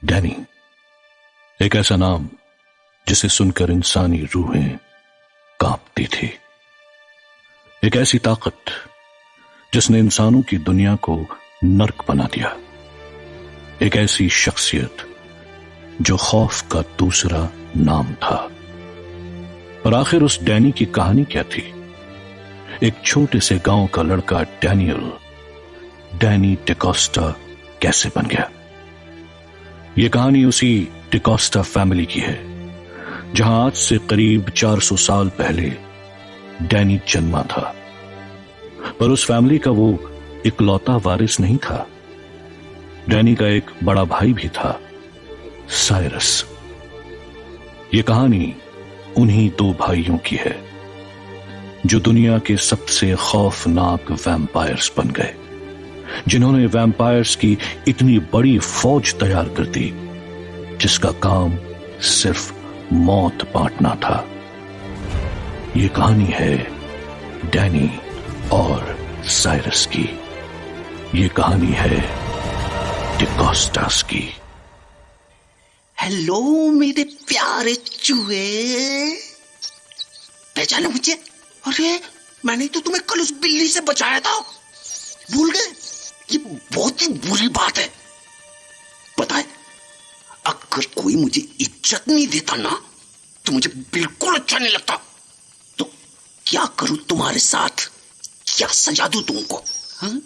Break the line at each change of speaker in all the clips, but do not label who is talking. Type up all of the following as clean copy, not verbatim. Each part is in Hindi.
डैनी, एक ऐसा नाम जिसे सुनकर इंसानी रूहें कांपती थी। एक ऐसी ताकत जिसने इंसानों की दुनिया को नर्क बना दिया। एक ऐसी शख्सियत जो खौफ का दूसरा नाम था। और आखिर उस डैनी की कहानी क्या थी? एक छोटे से गांव का लड़का डैनी डिकोस्टा कैसे बन गया? यह कहानी उसी डिकोस्टा फैमिली की है जहां आज से करीब 400 साल पहले डैनी जन्मा था। पर उस फैमिली का वो इकलौता वारिस नहीं था। डैनी का एक बड़ा भाई भी था, साइरस। यह कहानी उन्हीं दो भाइयों की है जो दुनिया के सबसे खौफनाक वैम्पायर्स बन गए, जिन्होंने वैम्पायर्स की इतनी बड़ी फौज तैयार कर दी जिसका काम सिर्फ मौत बांटना था। यह कहानी है डैनी और साइरस की। यह कहानी है डिकोस्टास की।
हेलो मेरे प्यारे चूहे, पहचाने मुझे? अरे मैंने तो तुम्हें कल उस बिल्ली से बचाया था, भूल गए? ये बहुत ही बुरी बात है। पता है, अगर कोई मुझे इज्जत नहीं देता ना तो मुझे बिल्कुल अच्छा नहीं लगता। तो क्या करूं तुम्हारे साथ? क्या सजा दूं तुमको? हाँ?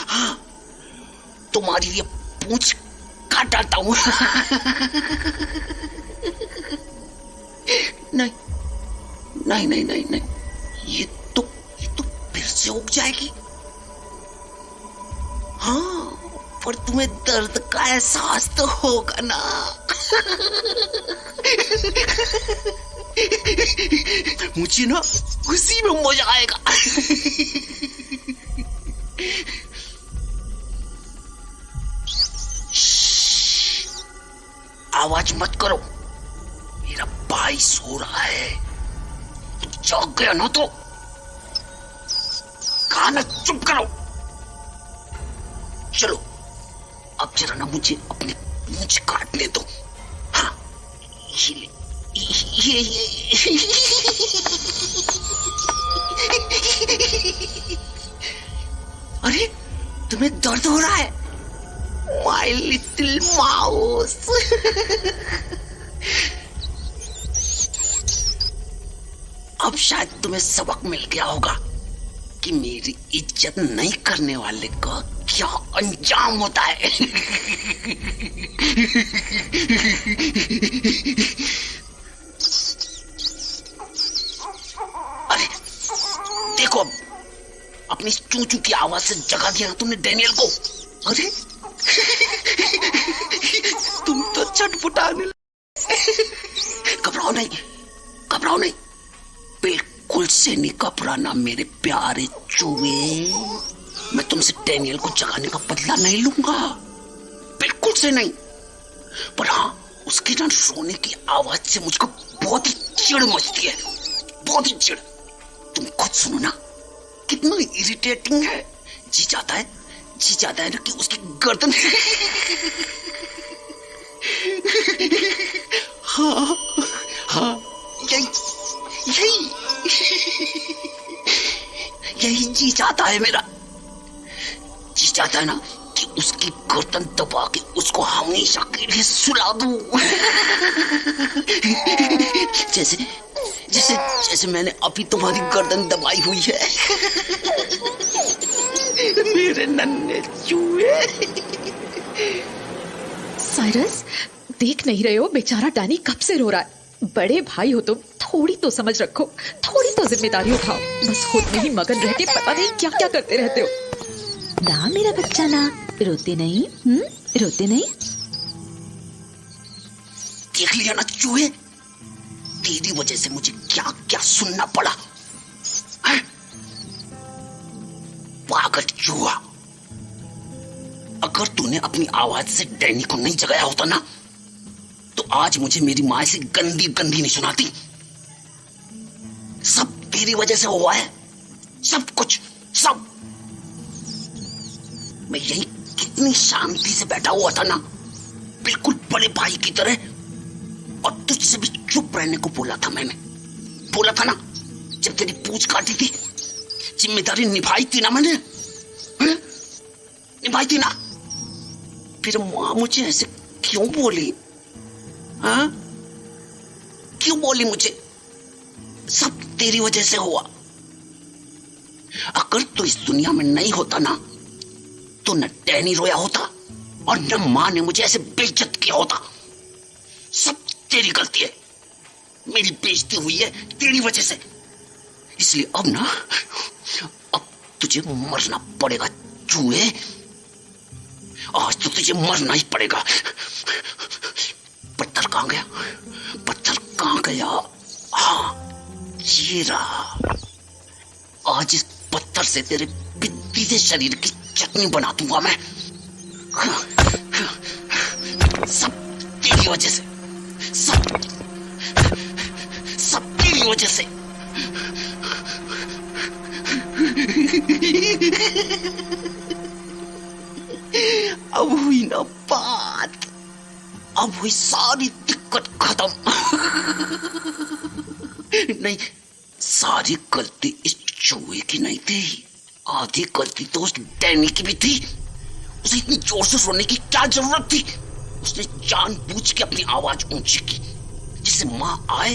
हाँ, तुम्हारी ये पूंछ काट डालता हूं। नहीं नहीं नहीं नहीं नहीं, ये तो फिर से उग जाएगी। हाँ, पर तुम्हें दर्द का एहसास तो होगा ना। मुझे ना उसी में मजा आएगा। आवाज मत करो, मेरा भाई सो रहा है। जाग गया ना तो खाना चुप करो। चलो अब जरा ना मुझे अपनी पूंछ काटने दो। हाँ, ये अरे तुम्हें दर्द हो रहा है? My little mouse. अब शायद तुम्हें सबक मिल गया होगा कि मेरी इज्जत नहीं करने वाले का क्या अंजाम होता है। अरे देखो, अब अपनी चूचू की आवाज से जगा दिया ना तुमने डैनियल को। अरे तुम तो छटपटाने। घबराओ नहीं, घबराओ नहीं, बिल्कुल से नहीं घबराना मेरे प्यारे चूहे। मैं तुमसे डैनियल को जगाने का बदला नहीं लूंगा, बिल्कुल से नहीं। पर हाँ, उसके ना सोने की आवाज से मुझको बहुत ही चिढ़ मचती है, बहुत ही चिढ़। तुम खुद सुनो ना, कितना इरिटेटिंग है। जी चाहता है ना कि उसकी गर्दन। हाँ हाँ, यही जी चाहता है मेरा। जी चाहता है ना कि उसकी गर्दन दबा के उसको हमेशा के लिए सुला दूं। जैसे मैंने अभी तुम्हारी गर्दन दबाई हुई है। मेरे नन्हे चूहे।
साइरस, देख नहीं रहे हो बेचारा डैनी कब से रो रहा है? बड़े भाई हो तुम, थोड़ी तो समझ रखो, थोड़ी तो जिम्मेदारी उठाओ। बस खुद में ही मगन रह के पता नहीं क्या क्या करते रहते हो।
ना मेरा बच्चा ना, रोते नहीं, रोते नहीं।
देख लिया ना चूहे, तेरी वजह से मुझे क्या क्या सुनना पड़ा। पागल चूहा, अगर तूने अपनी आवाज से डैनी को नहीं जगाया होता ना तो आज मुझे मेरी माँ से गंदी गंदी नहीं सुनाती। सब तेरी वजह से हुआ है, सब कुछ, सब। मैं यहीं कितनी शांति से बैठा हुआ था ना, बिल्कुल बड़े भाई की तरह, और तुझसे भी चुप रहने को बोला था मैंने। बोला था ना जब तेरी पूंछ काटी थी, जिम्मेदारी निभाई थी ना मैंने, निभाई थी ना। फिर माँ मुझे ऐसे क्यों बोली? हाँ, क्यों बोली मुझे? सब तेरी वजह से हुआ। अगर तू इस दुनिया में नहीं होता ना, तो न डैनी रोया होता और न माँ ने मुझे ऐसे बेइज्जत किया होता। सब तेरी गलती है, मेरी बेइज्जती हुई है तेरी वजह से। इसलिए अब ना, अब तुझे मरना पड़ेगा चूहे। आज तो तुझे मरना ही पड़ेगा। पत्थर कहां गया? पत्थर कहां गया? हाँ, ये रहा। आज इस पत्थर से तेरे बीते शरीर की चटनी बना दूंगा मैं। सब तेरी वजह से, सब तेरी वजह से। अब हुई ना बात, अब हुई सारी दिक्कत खत्म। नहीं, सारी गलती इस चूहे की नहीं थी, आधी गलती तो उस डैनी की भी थी। उसे इतनी जोर से रोने की क्या जरूरत थी? उसने जानबूझ के अपनी आवाज ऊंची की, जिससे माँ आए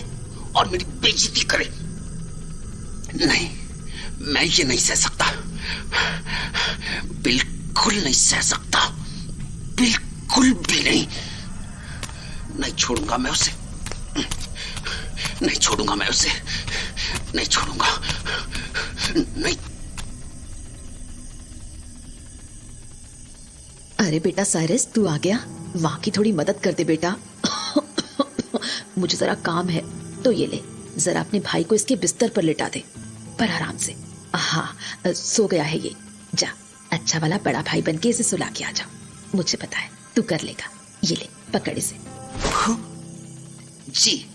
और मेरी बेइज्जती करे। नहीं, मैं ये नहीं सह सकता, बिल्कुल नहीं सह सकता, बिल्कुल भी नहीं। नहीं छोड़ूंगा मैं उसे, नहीं छोड़ूंगा मैं उसे, नहीं छोड़ूंगा, नहीं।
अरे बेटा साइरस, तू आ गया? वहां की थोड़ी मदद कर दे बेटा। मुझे जरा काम है, तो ये ले, जरा अपने भाई को इसके बिस्तर पर लिटा दे, पर आराम से। हाँ, सो गया है ये। जा, अच्छा वाला बड़ा भाई बन के इसे सुला के आ जा। मुझे पता है तू कर लेगा। ये ले, पकड़ इसे।
जी,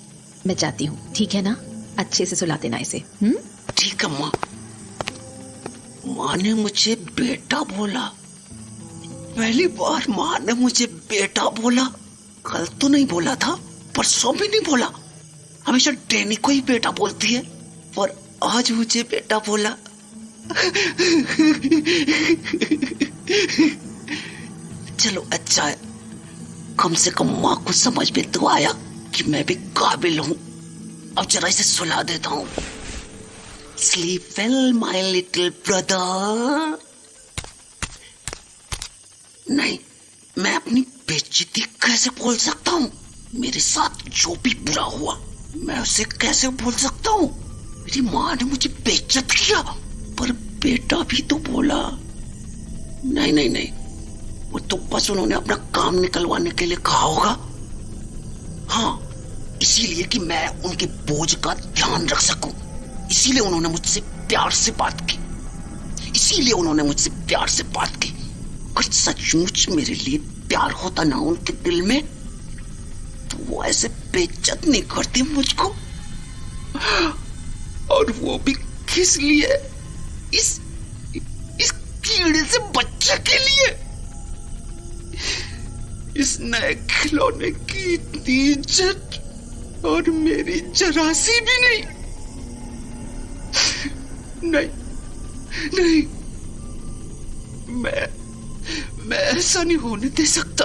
मैं जाती हूँ, ठीक है ना? अच्छे से सुला देना इसे।
ठीक है माँ। माँ ने मुझे बेटा बोला, पहली बार माँ ने मुझे बेटा बोला। कल तो नहीं बोला था, परसों भी नहीं बोला। हमेशा डैनी को ही बेटा बोलती है, पर आज मुझे बेटा बोला। चलो अच्छा है, कम से कम माँ को समझ में तो आया कि मैं भी काबिल हूँ। अब जरा इसे सुला देता हूँ। Sleep well my little brother. नहीं, मैं अपनी बेइज्जती कैसे बोल सकता हूँ? मेरे साथ जो भी बुरा हुआ, मैं उसे कैसे बोल सकता हूँ? मेरी माँ ने मुझे बेइज्जत किया, पर बेटा भी तो बोला। नहीं नहीं नहीं, वो तो बस उन्होंने अपना काम निकलवाने के लिए कहा होगा। हाँ, इसीलिए कि मैं उनके बोझ का ध्यान रख सकूं, इसीलिए उन्होंने मुझसे प्यार से बात की, इसीलिए उन्होंने मुझसे प्यार से बात की। अगर सचमुच मेरे लिए प्यार होता ना उनके दिल में, तो वो ऐसे बेइज्जत नहीं करते मुझको। और वो भी किस लिए? इस कीड़े से बच्चे के लिए। इस नए खिलौने की इतनी इज्जत, और मेरी जरा सी भी नहीं। नहीं नहीं, मैं ऐसा नहीं होने दे सकता,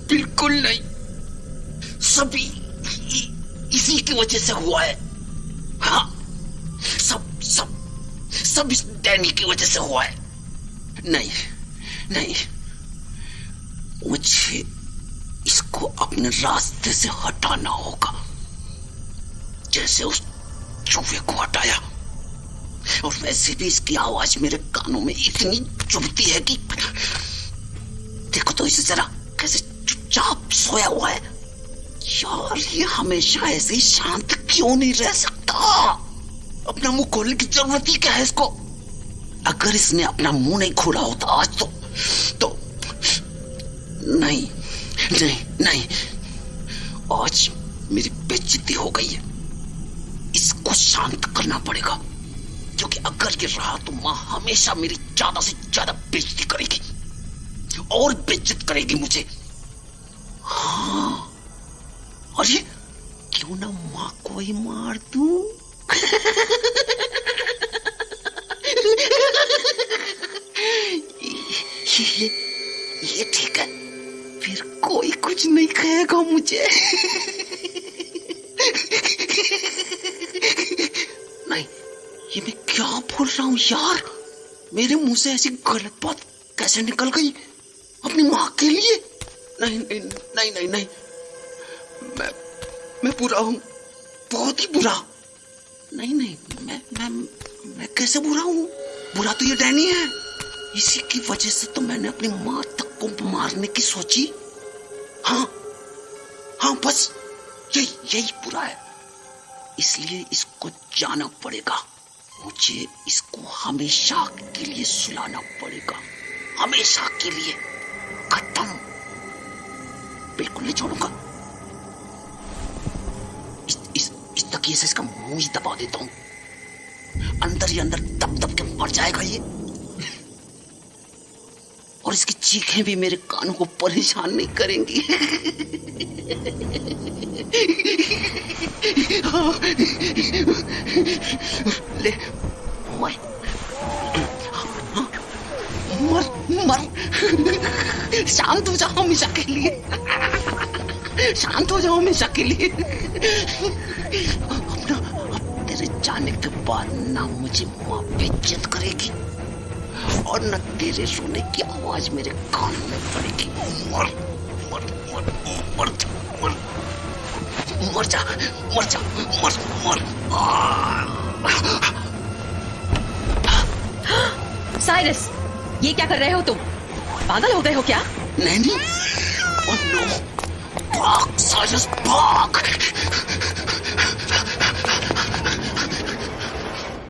बिल्कुल नहीं। सभी इसी की वजह से हुआ है। हाँ, सब इस डैनी की वजह से हुआ है। नहीं नहीं, मुझे इसको अपने रास्ते से हटाना होगा, जैसे उस चूहे को हटाया। और वैसे भी इसकी आवाज मेरे कानों में इतनी चुभती है कि देखो तो इसे जरा, कैसे चुपचाप सोया हुआ है। यार, ये हमेशा ऐसे ही शांत क्यों नहीं रह सकता? अपना मुंह खोलने की जरूरत ही क्या है इसको? अगर इसने अपना मुंह नहीं खोला होता आज तो नहीं नहीं नहीं, आज मेरी बेइज्जती हो गई है। इसको शांत करना पड़ेगा, क्योंकि अगर ये रहा तो माँ हमेशा मेरी ज्यादा से ज्यादा बेइज्जती करेगी और बेइज्जत करेगी मुझे। हाँ, और ये क्यों ना माँ को ही मार दूं? ये ठीक है, फिर कोई कुछ नहीं कहेगा मुझे। नहीं, ये मैं क्या बोल रहा हूँ यार? मेरे मुंह से ऐसी गलत बात कैसे निकल गई अपनी माँ के लिए? नहीं नहीं नहीं नहीं नहीं, मैं बुरा हूँ, बहुत ही बुरा। नहीं नहीं, मैं कैसे बुरा हूँ? बुरा तो ये डैनी है। इसी की वजह से तो मैंने अपनी माँ तक को मारने की सोची। हाँ हाँ, बस यही बुरा है, इसलिए इसको जाना पड़ेगा। मुझे इसको हमेशा के लिए सुलाना पड़ेगा, हमेशा के लिए। खत्म, बिल्कुल नहीं छोड़ूंगा। इस तकिए से इसका मुंह ही दबा देता हूं, अंदर ही अंदर दब दब के मर जाएगा ये। और इसकी चीखें भी मेरे कानों को परेशान नहीं करेंगी। ले मर शांत हो जाओ हमेशा के लिए, शांत हो जाओ हमेशा के लिए। अब तेरे जाने के बाद ना मुझे माँ बेइज्जत करेगी और न तेरे रोने की आवाज मेरे कान में पड़ेगी। मर मर मर मर मर मर जा, मर जा, मर मर।
साइरस, ये क्या कर रहे हो तुम? पागल हो गए हो क्या?
नहीं, oh no, भाग साइरस भाग।